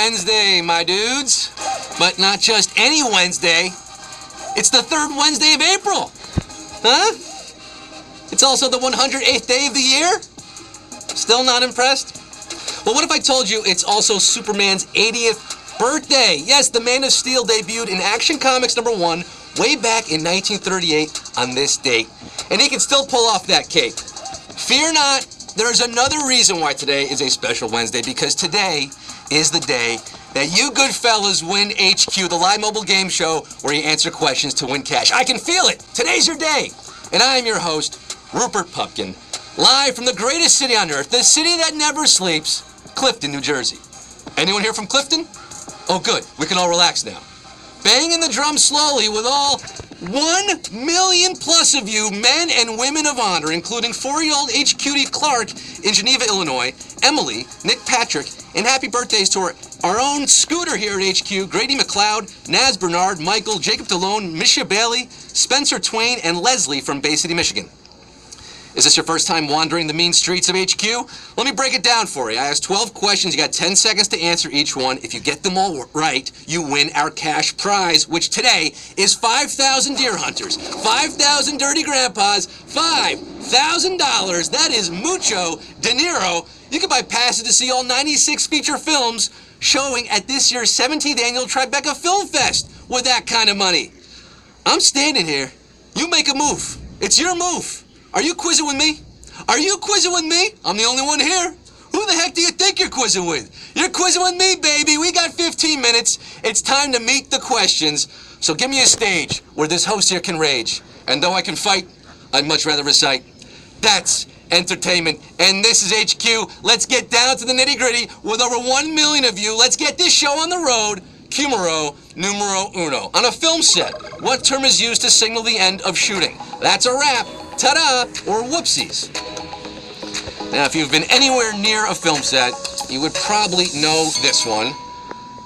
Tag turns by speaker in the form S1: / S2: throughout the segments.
S1: Wednesday, my dudes. But not just any Wednesday. It's the third Wednesday of April. Huh? It's also the 108th day of the year? Still not impressed? Well, what if I told you it's also Superman's 80th birthday? Yes, the Man of Steel debuted in Action Comics #1 way back in 1938 on this date. And he can still pull off that cape. Fear not, there's another reason why today is a special Wednesday, because today is the day that you good fellas win HQ, the live mobile game show where you answer questions to win cash. I can feel it. Today's your day. And I am your host, Rupert Pupkin, live from the greatest city on earth, the city that never sleeps, Clifton, New Jersey. Anyone here from Clifton? Oh, good. We can all relax now. Banging the drum slowly with all 1 million plus of you, men and women of honor, including 4-year-old HQD Clark in Geneva, Illinois, Emily, Nick Patrick, and happy birthdays to our own Scooter here at HQ, Grady McLeod, Naz Bernard, Michael, Jacob DeLone, Misha Bailey, Spencer Twain, and Leslie from Bay City, Michigan. Is this your first time wandering the mean streets of HQ? Let me break it down for you. I asked 12 questions. You got 10 seconds to answer each one. If you get them all right, you win our cash prize, which today is 5,000 deer hunters, 5,000 dirty grandpas, $5,000. That is mucho De Niro. You can buy passes to see all 96 feature films showing at this year's 17th annual Tribeca Film Fest with that kind of money. I'm standing here. You make a move. It's your move. Are you quizzing with me? Are you quizzing with me? I'm the only one here. Who the heck do you think you're quizzing with? You're quizzing with me, baby. We got 15 minutes. It's time to meet the questions. So give me a stage where this host here can rage. And though I can fight, I'd much rather recite. That's entertainment. And this is HQ. Let's get down to the nitty-gritty with over 1 million of you. Let's get this show on the road. Numero uno. On a film set, what term is used to signal the end of shooting? That's a wrap. Ta-da, or whoopsies. Now, if you've been anywhere near a film set, you would probably know this one.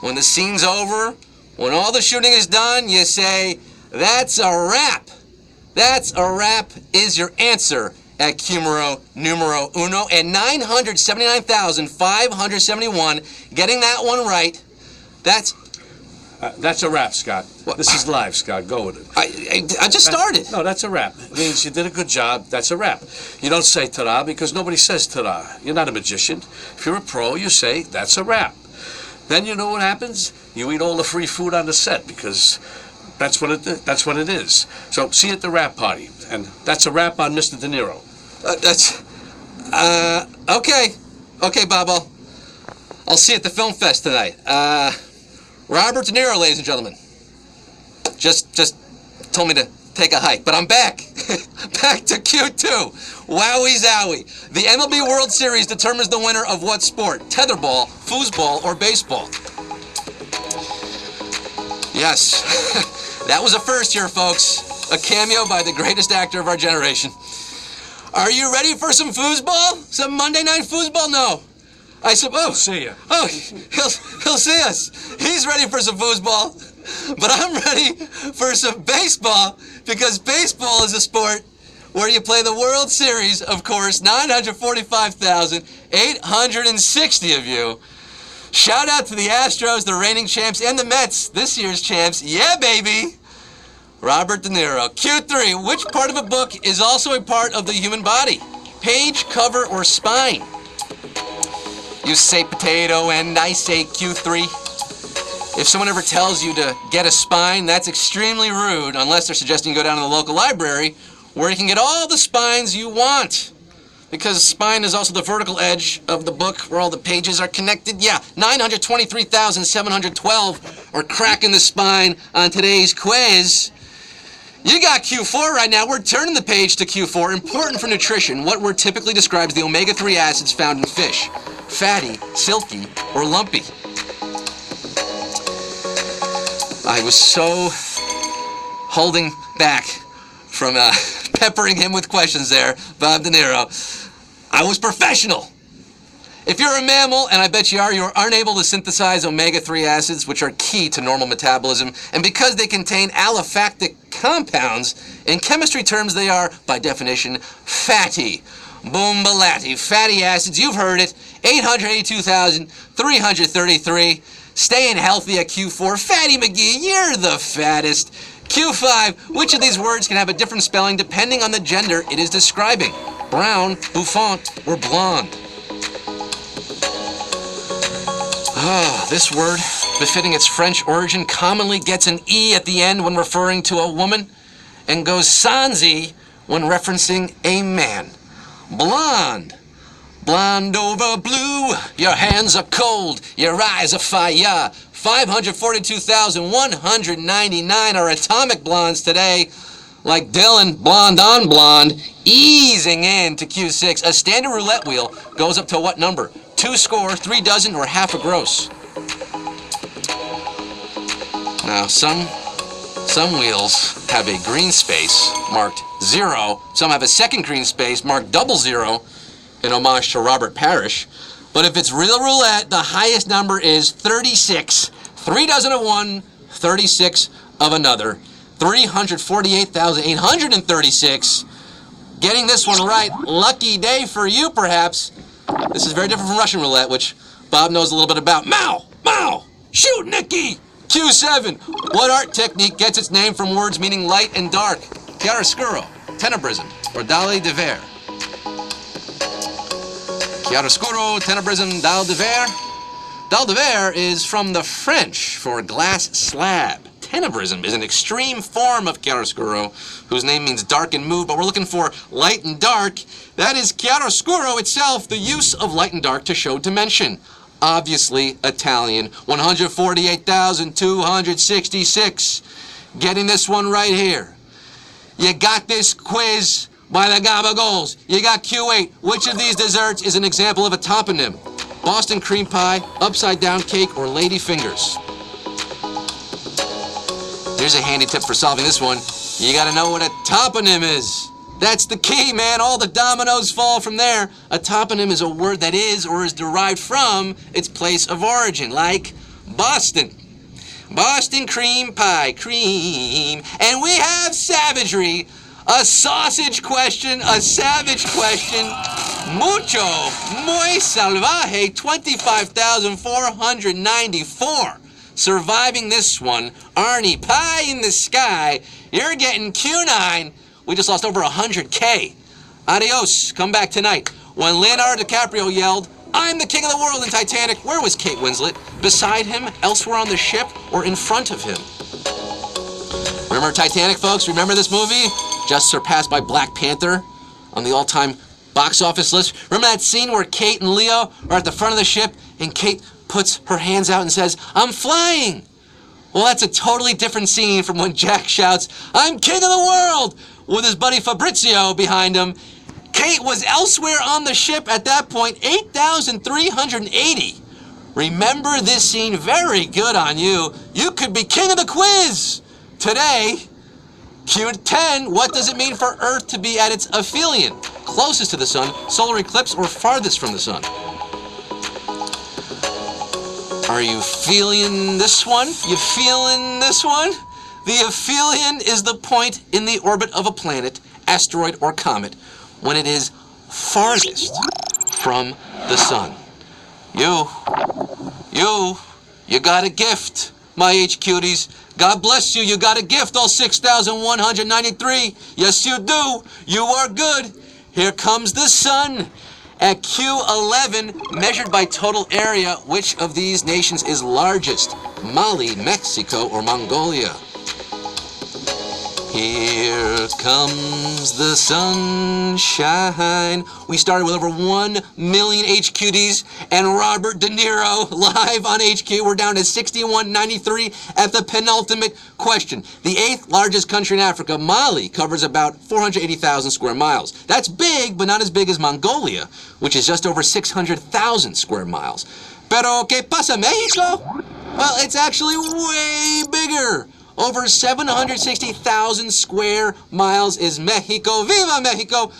S1: When the scene's over, when all the shooting is done, you say, that's a wrap. That's a wrap is your answer at numero uno. And 979,571, getting that one right,
S2: that's a wrap, Scott.
S1: What?
S2: This is live, Scott. Go with it.
S1: I just started.
S2: No, that's a wrap. It means you did a good job. That's a wrap. You don't say ta-da because nobody says ta-da. You're not a magician. If you're a pro, you say that's a wrap. Then you know what happens? You eat all the free food on the set because that's what it is. So see you at the wrap party. And that's a wrap on Mr. De Niro.
S1: Okay, Bobo. I'll see you at the film fest tonight. Robert De Niro, ladies and gentlemen. Just told me to take a hike, but I'm back. Back to Q2. Wowie zowie. The MLB World Series determines the winner of what sport? Tetherball, foosball, or baseball? Yes. That was a first here, folks. A cameo by the greatest actor of our generation. Are you ready for some foosball? Some Monday night foosball? No. I suppose.
S2: See ya.
S1: Oh, he'll see us. He's ready for some foosball, but I'm ready for some baseball because baseball is a sport where you play the World Series, of course, 945,860 of you. Shout out to the Astros, the reigning champs, and the Mets, this year's champs. Yeah, baby. Robert De Niro. Q3, which part of a book is also a part of the human body? Page, cover, or spine? You say potato and I say Q3. If someone ever tells you to get a spine, that's extremely rude, unless they're suggesting you go down to the local library where you can get all the spines you want. Because spine is also the vertical edge of the book where all the pages are connected. Yeah, 923,712 are cracking the spine on today's quiz. You got Q4 right now. We're turning the page to Q4. Important for nutrition. What word typically describes the omega-3 acids found in fish? Fatty, silky, or lumpy? I was so holding back from peppering him with questions there, Bob De Niro. I was professional. If you're a mammal, and I bet you are unable to synthesize omega-3 acids, which are key to normal metabolism, and because they contain aliphatic compounds, in chemistry terms they are, by definition, fatty. Boombalatti. Fatty acids, you've heard it, 882,333. Staying healthy at Q4. Fatty McGee, you're the fattest. Q5, which of these words can have a different spelling depending on the gender it is describing? Brown, bouffant, or blonde? This word, befitting its French origin, commonly gets an E at the end when referring to a woman and goes sans E when referencing a man. Blonde. Blonde over blue, your hands are cold, your eyes are fire. 542,199 are atomic blondes today. Like Dylan, blonde on blonde, easing in to Q6. A standard roulette wheel goes up to what number? 2 score, 3 dozen, or half a gross? Now, some wheels have a green space marked 0. Some have a second green space marked 00 in homage to Robert Parrish. But if it's real roulette, the highest number is 36. 3 dozen of one, 36 of another. 348,836. Getting this one right, lucky day for you, perhaps. This is very different from Russian roulette, which Bob knows a little bit about. Mao! Mao! Shoot, Nicky! Q7. What art technique gets its name from words meaning light and dark? Chiaroscuro, tenebrism, or dalle de ver? Chiaroscuro, tenebrism, dalle de ver. Dalle de ver is from the French for glass slab. Tenebrism is an extreme form of chiaroscuro, whose name means dark and move, but we're looking for light and dark. That is chiaroscuro itself, the use of light and dark to show dimension. Obviously Italian. 148,266. Getting this one right here. You got this quiz by the Gabagols. You got Q8. Which of these desserts is an example of a toponym? Boston cream pie, upside down cake, or lady fingers? Here's a handy tip for solving this one. You gotta know what a toponym is. That's the key, man. All the dominoes fall from there. A toponym is a word that is or is derived from its place of origin, like Boston. Boston cream pie, cream. And we have savagery. A sausage question, a savage question. Mucho, muy salvaje, 25,494. Surviving this one, Arnie, pie in the sky. You're getting Q9. We just lost over 100K. Adios. Come back tonight. When Leonardo DiCaprio yelled, "I'm the king of the world" in Titanic, where was Kate Winslet? Beside him, elsewhere on the ship, or in front of him? Remember Titanic, folks? Remember this movie? Just surpassed by Black Panther on the all-time box office list. Remember that scene where Kate and Leo are at the front of the ship and Kate puts her hands out and says, "I'm flying"? Well, that's a totally different scene from when Jack shouts, "I'm king of the world," with his buddy Fabrizio behind him. Kate was elsewhere on the ship at that point, 8,380. Remember this scene? Very good on you. You could be king of the quiz. Today, Q10, what does it mean for Earth to be at its aphelion? Closest to the sun, solar eclipse, or farthest from the sun? Are you feeling this one? You feeling this one? The aphelion is the point in the orbit of a planet, asteroid, or comet when it is farthest from the sun. You got a gift, my H-cuties. God bless you, you got a gift, all 6,193. Yes, you do. You are good. Here comes the sun. At Q11, measured by total area, which of these nations is largest? Mali, Mexico, or Mongolia? Here comes the sunshine. We started with over 1 million HQDs and Robert De Niro live on HQ. We're down to 6193 at the penultimate question. The 8th largest country in Africa, Mali, covers about 480,000 square miles. That's big, but not as big as Mongolia, which is just over 600,000 square miles. Pero ¿qué pasa, Mexico? Well, it's actually way bigger. Over 760,000 square miles is Mexico. Viva Mexico!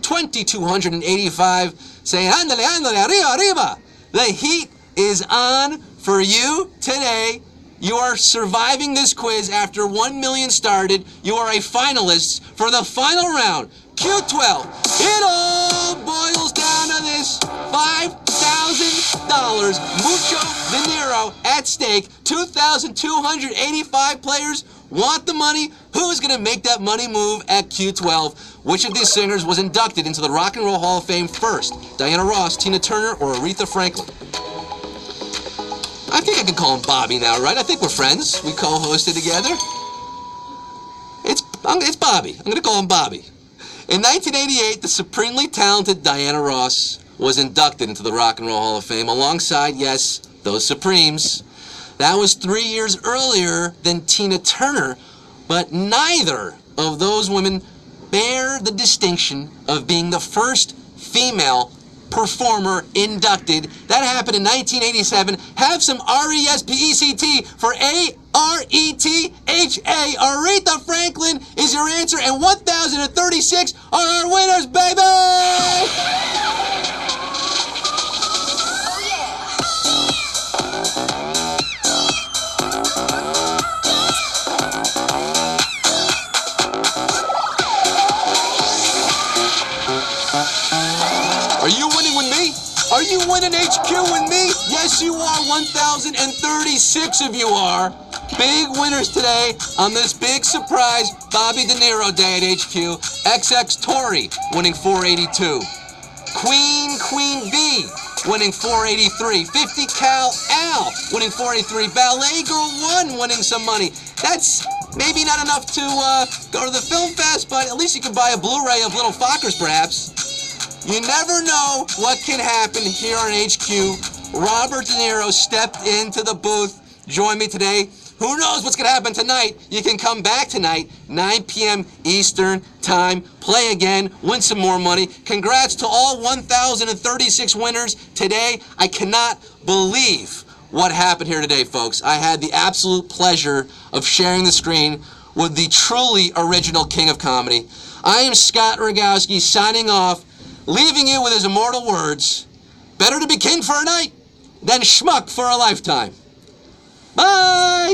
S1: 2,285 saying, "Ándale, ándale, arriba, arriba." The heat is on for you today. You are surviving this quiz after 1 million started. You are a finalist for the final round. Q12. It all boils down to this. 5,000 Mucho De Niro at stake. 2,285 players want the money. Who's going to make that money move at Q12? Which of these singers was inducted into the Rock and Roll Hall of Fame first? Diana Ross, Tina Turner, or Aretha Franklin? I think I can call him Bobby now, right? I think we're friends. We co-hosted together. It's Bobby. I'm going to call him Bobby. In 1988, the supremely talented Diana Ross was inducted into the Rock and Roll Hall of Fame alongside, yes, those Supremes. That was 3 years earlier than Tina Turner, but neither of those women bear the distinction of being the first female performer inducted. That happened in 1987. Have some R-E-S-P-E-C-T for A-R-E-T-H-A. Aretha Franklin is your answer, and 1,036 are our winners, baby! Are you winning with me? Are you winning HQ with me? Yes, you are. 1,036 of you are. Big winners today on this big surprise Bobby De Niro Day at HQ. XX Tori winning 482. Queen B winning 483. 50 Cal Al winning 483. Ballet Girl 1 winning some money. That's maybe not enough to go to the film fest, but at least you can buy a Blu-ray of Little Fockers, perhaps. You never know what can happen here on HQ. Robert De Niro stepped into the booth. Join me today. Who knows what's going to happen tonight? You can come back tonight, 9 p.m. Eastern Time. Play again, win some more money. Congrats to all 1,036 winners today. I cannot believe what happened here today, folks. I had the absolute pleasure of sharing the screen with the truly original king of comedy. I am Scott Rogowski signing off, leaving you with his immortal words, better to be king for a night than schmuck for a lifetime. Bye!